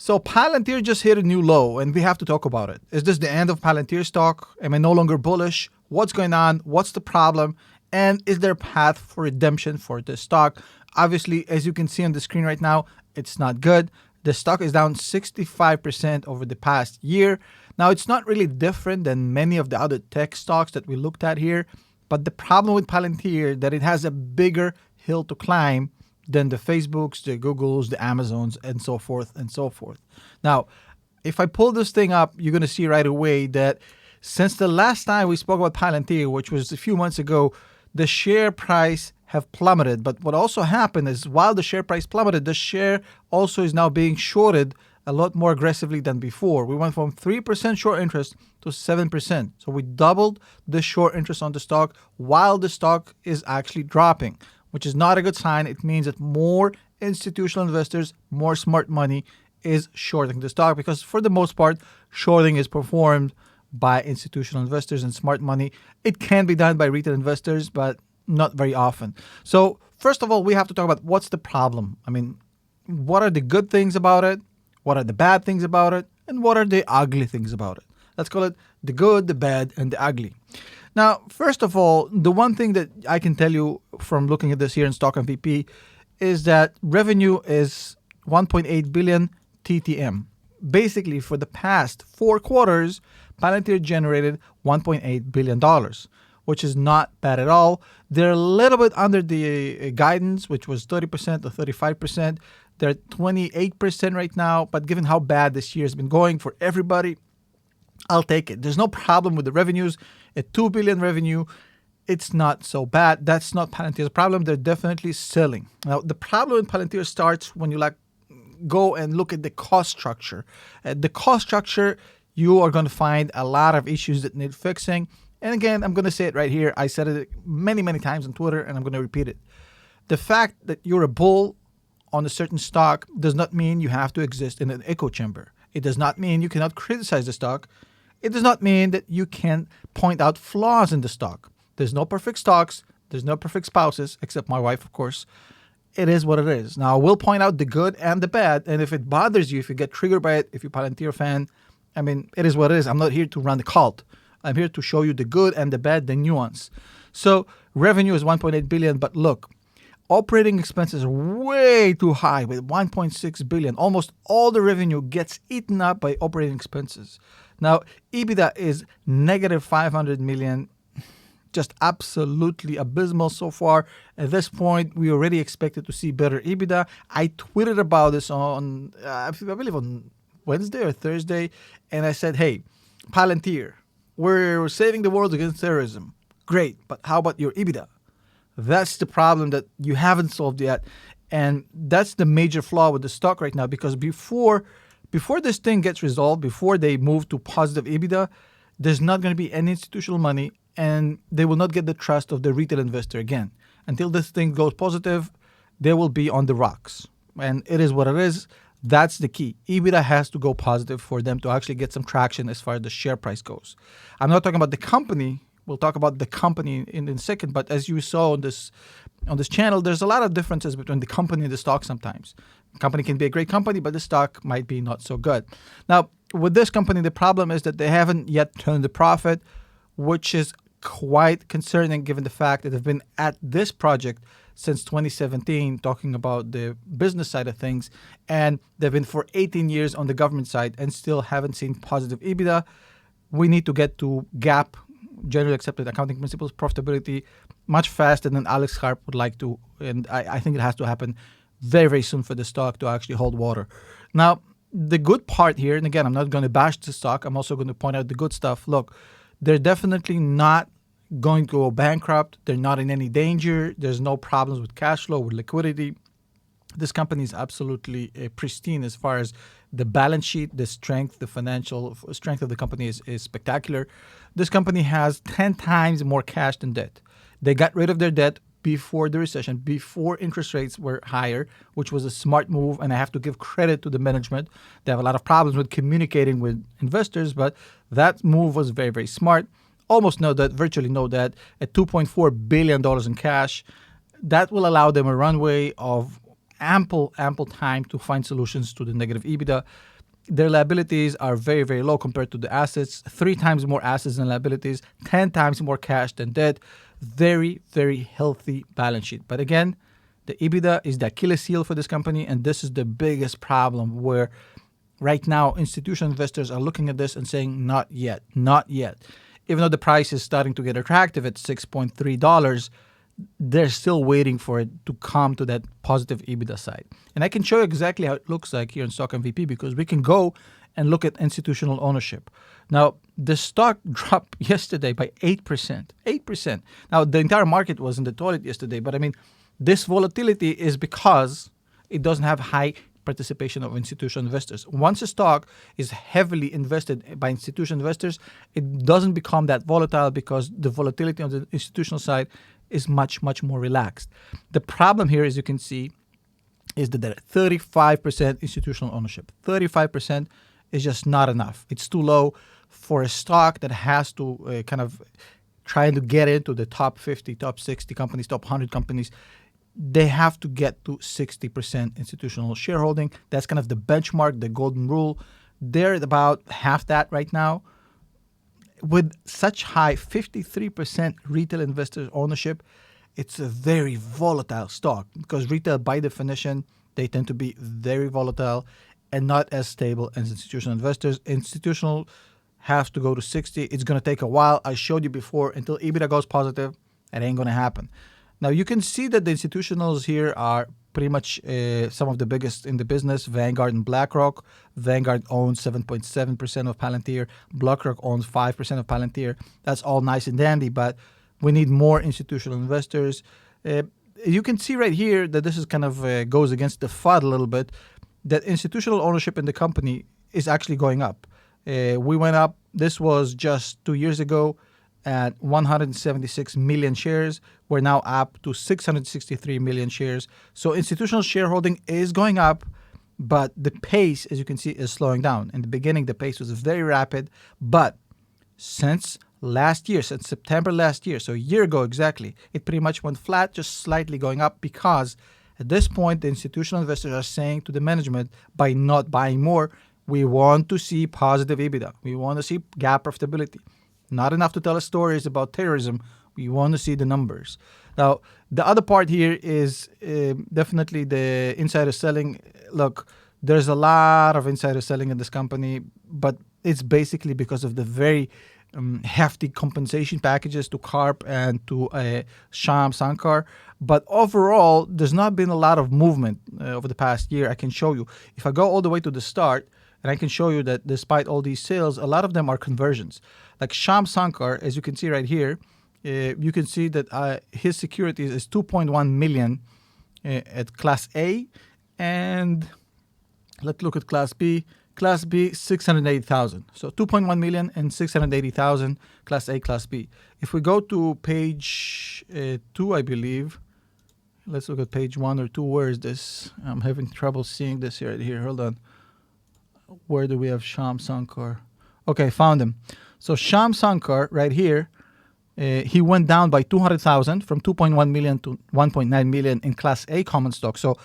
So Palantir just hit a new low, and we have to talk about it. Is this the end of Palantir stock? Am I no longer bullish? What's going on? What's the problem? And is there a path for redemption for this stock? Obviously, as you can see on the screen right now, it's not good. The stock is down 65% over the past year. Now, it's not really different than many of the other tech stocks that we looked at here, but the problem with Palantir that it has a bigger hill to climb than the Facebooks, the Googles, the Amazons, and so forth and so forth. Now, if I pull this thing up, you're going to see right away that since the last time we spoke about Palantir, which was a few months ago, the share price have plummeted. But what also happened is while the share price plummeted, the share also is now being shorted a lot more aggressively than before. We went from 3% short interest to 7%. So we doubled the short interest on the stock while the stock is actually dropping, which is not a good sign. It means that more institutional investors, more smart money is shorting the stock because for the most part, shorting is performed by institutional investors and smart money. It can be done by retail investors, but not very often. So first of all, we have to talk about what's the problem. I mean, what are the good things about it? What are the bad things about it? And what are the ugly things about it? Let's call it the good, the bad, and the ugly. Now, first of all, the one thing that I can tell you from looking at this here in Stock MVP is that revenue is 1.8 billion TTM. Basically, for the past 4 quarters, Palantir generated $1.8 billion, which is not bad at all. They're a little bit under the guidance, which was 30% to 35%. They're at 28% right now, but given how bad this year has been going for everybody, I'll take it. There's no problem with the revenues. At $2 billion revenue, it's not so bad. That's not Palantir's problem. They're definitely selling. Now, the problem with Palantir starts when you go and look at the cost structure. The cost structure, you are going to find a lot of issues that need fixing. And again, I'm going to say it right here. I said it many, many times on Twitter, and I'm going to repeat it. The fact that you're a bull on a certain stock does not mean you have to exist in an echo chamber. It does not mean you cannot criticize the stock. It does not mean that you can point out flaws in the stock. There's no perfect stocks. There's no perfect spouses, except my wife, of course. It is what it is. Now, I will point out the good and the bad. And if it bothers you, if you get triggered by it, if you're a Palantir fan, I mean, it is what it is. I'm not here to run the cult. I'm here to show you the good and the bad, the nuance. So revenue is 1.8 billion, but look, operating expenses are way too high with 1.6 billion. Almost all the revenue gets eaten up by operating expenses. Now, EBITDA is negative 500 million, just absolutely abysmal so far. At this point, we already expected to see better EBITDA. I tweeted about this on, I believe on Wednesday or Thursday, and I said, hey, Palantir, we're saving the world against terrorism. Great, but how about your EBITDA? That's the problem that you haven't solved yet. And that's the major flaw with the stock right now, because before this thing gets resolved, before they move to positive EBITDA, there's not going to be any institutional money, and they will not get the trust of the retail investor again. Until this thing goes positive, they will be on the rocks. And it is what it is. That's the key. EBITDA has to go positive for them to actually get some traction as far as the share price goes. I'm not talking about the company. We'll talk about the company in a second. But as you saw on this channel, there's a lot of differences between the company and the stock sometimes. The company can be a great company, but the stock might be not so good. Now, with this company, the problem is that they haven't yet turned a profit, which is quite concerning given the fact that they've been at this project since 2017, talking about the business side of things, and they've been for 18 years on the government side and still haven't seen positive EBITDA. We need to get to GAAP, generally accepted accounting principles, profitability, much faster than Alex Harp would like to, and I think it has to happen very, very soon for the stock to actually hold water. Now, the good part here, and again, I'm not going to bash the stock, I'm also going to point out the good stuff. Look, they're definitely not going to go bankrupt. They're not in any danger. There's no problems with cash flow, with liquidity. This company is absolutely pristine as far as the balance sheet, the strength, the financial strength of the company is spectacular. This company has 10 times more cash than debt. They got rid of their debt before the recession, before interest rates were higher, which was a smart move, and I have to give credit to the management. They have a lot of problems with communicating with investors, but that move was very, very smart. Almost no debt, virtually no debt, at $2.4 billion in cash. That will allow them a runway of ample time to find solutions to the negative EBITDA. Their liabilities are very, very low compared to the assets. 3 times more assets than liabilities, 10 times more cash than debt. Very, very healthy balance sheet. But again, the EBITDA is the Achilles heel for this company, and this is the biggest problem where right now institutional investors are looking at this and saying, not yet, not yet. Even though the price is starting to get attractive at $6.3, they're still waiting for it to come to that positive EBITDA side. And I can show you exactly how it looks like here in Stock MVP because we can go and look at institutional ownership. Now, the stock dropped yesterday by 8%. 8%. Now, the entire market was in the toilet yesterday, but I mean, this volatility is because it doesn't have high participation of institutional investors. Once a stock is heavily invested by institutional investors, it doesn't become that volatile because the volatility on the institutional side is much, much more relaxed. The problem here, as you can see, is that there are 35% institutional ownership. 35% is just not enough. It's too low for a stock that has to kind of trying to get into the top 50, top 60 companies, top 100 companies. They have to get to 60% institutional shareholding. That's kind of the benchmark, the golden rule. They're at about half that right now. With such high 53% retail investor ownership, it's a very volatile stock because retail, by definition, they tend to be very volatile and not as stable as institutional investors. Institutional has to go to 60. It's going to take a while. I showed you before, until EBITDA goes positive, it ain't going to happen. Now, you can see that the institutionals here are pretty much some of the biggest in the business, Vanguard and BlackRock. Vanguard owns 7.7% of Palantir. BlackRock owns 5% of Palantir. That's all nice and dandy, but we need more institutional investors. You can see right here that this is kind of goes against the FUD a little bit, that institutional ownership in the company is actually going up. We went up, this was just 2 years ago, at 176 million shares. We're now up to 663 million shares. So institutional shareholding is going up, but the pace, as you can see, is slowing down. In the beginning, the pace was very rapid, but since last year, since September last year, so a year ago exactly, it pretty much went flat, just slightly going up because at this point, the institutional investors are saying to the management, by not buying more, we want to see positive EBITDA. We want to see GAAP profitability. Not enough to tell us stories about terrorism. We want to see the numbers. Now, the other part here is definitely the insider selling. Look, there's a lot of insider selling in this company, but it's basically because of the very hefty compensation packages to Karp and to Shyam Sankar. But overall, there's not been a lot of movement over the past year. I can show you. If I go all the way to the start, and I can show you that despite all these sales, a lot of them are conversions. Like Shyam Sankar, as you can see right here, you can see that his securities is 2.1 million at Class A. And let's look at Class B. Class B, 680,000. So 2.1 million and 680,000, Class A, Class B. If we go to page 2, I believe, let's look at page 1 or 2. Where is this? I'm having trouble seeing this right here. Hold on. Where do we have Shyam Sankar? Okay, found him. So Shyam Sankar right here, he went down by 200,000 from 2.1 million to 1.9 million in Class A common stock. So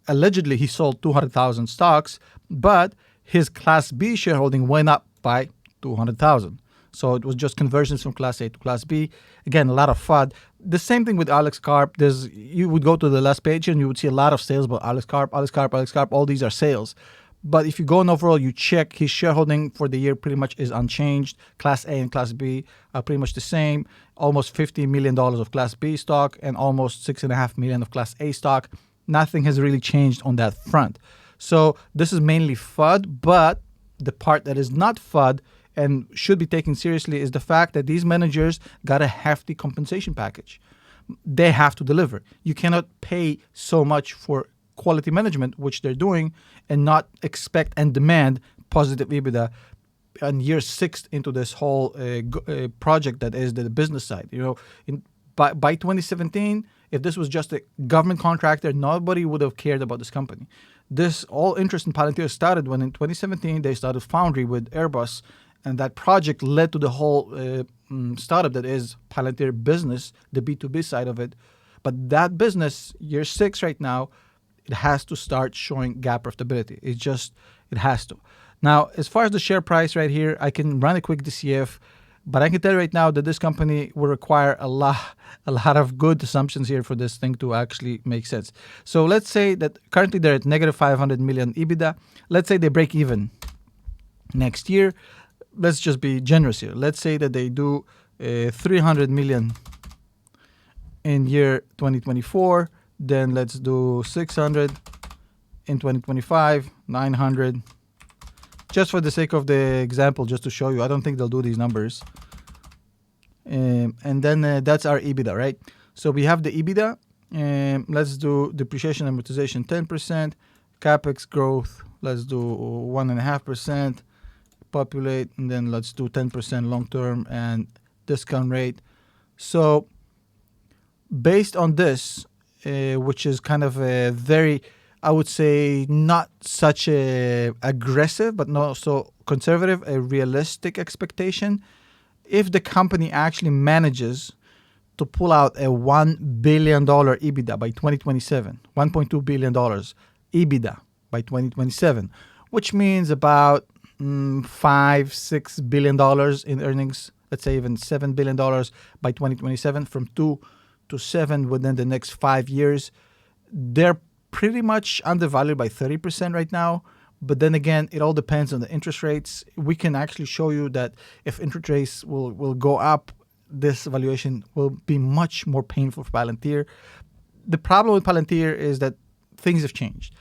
allegedly he sold 200,000 stocks, but his Class B shareholding went up by 200,000. So it was just conversions from Class A to Class B. Again, a lot of FUD. The same thing with Alex Karp. You would go to the last page and you would see a lot of sales about Alex Karp. All these are sales. But if you go and overall, you check his shareholding for the year pretty much is unchanged. Class A and Class B are pretty much the same. Almost $50 million of Class B stock and almost $6.5 million of Class A stock. Nothing has really changed on that front. So this is mainly FUD, but the part that is not FUD and should be taken seriously is the fact that these managers got a hefty compensation package. They have to deliver. You cannot pay so much for quality management, which they're doing, and not expect and demand positive EBITDA on year 6 into this whole project that is the business side. You know, by 2017, if this was just a government contractor, nobody would have cared about this company. This all interest in Palantir started when in 2017 they started Foundry with Airbus, and that project led to the whole startup that is Palantir business, the B2B side of it. But that business, year 6 right now, It has to start showing GAAP profitability. It has to. Now, as far as the share price right here, I can run a quick DCF, but I can tell you right now that this company will require a lot of good assumptions here for this thing to actually make sense. So let's say that currently they're at negative 500 million EBITDA. Let's say they break even next year. Let's just be generous here. Let's say that they do 300 million in year 2024. Then let's do 600 in 2025, 900. Just for the sake of the example, just to show you, I don't think they'll do these numbers. And then that's our EBITDA, right? So we have the EBITDA. Let's do depreciation and amortization 10%. CapEx growth, let's do 1.5%. Populate, and then let's do 10% long-term and discount rate. So based on this, which is kind of a very, I would say, not such a aggressive, but not so conservative, a realistic expectation. If the company actually manages to pull out a $1 billion EBITDA by 2027, $1.2 billion EBITDA by 2027, which means about $5-6 billion in earnings, let's say even $7 billion by 2027, from 2 to 7 within the next 5 years. They're pretty much undervalued by 30% right now. But then again, it all depends on the interest rates. We can actually show you that if interest rates will go up, this valuation will be much more painful for Palantir. The problem with Palantir is that things have changed.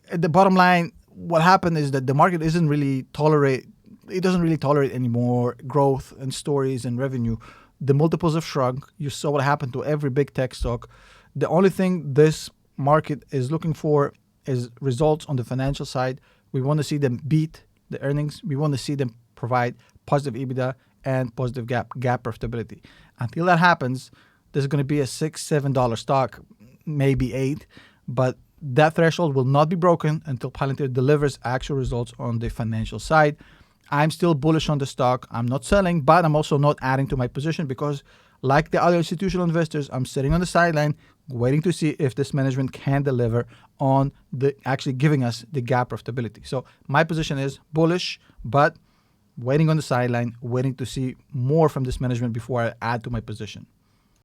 At the bottom line, what happened is that the market doesn't really tolerate anymore growth and stories and revenue. The multiples have shrunk. You saw what happened to every big tech stock. The only thing this market is looking for is results on the financial side. We want to see them beat the earnings. We want to see them provide positive EBITDA and positive GAAP profitability. Until that happens, this is going to be a $6-7 stock, maybe $8, but that threshold will not be broken until Palantir delivers actual results on the financial side. I'm still bullish on the stock. I'm not selling, but I'm also not adding to my position because, like the other institutional investors, I'm sitting on the sideline waiting to see if this management can deliver on the actually giving us the GAAP profitability. So my position is bullish, but waiting on the sideline, waiting to see more from this management before I add to my position.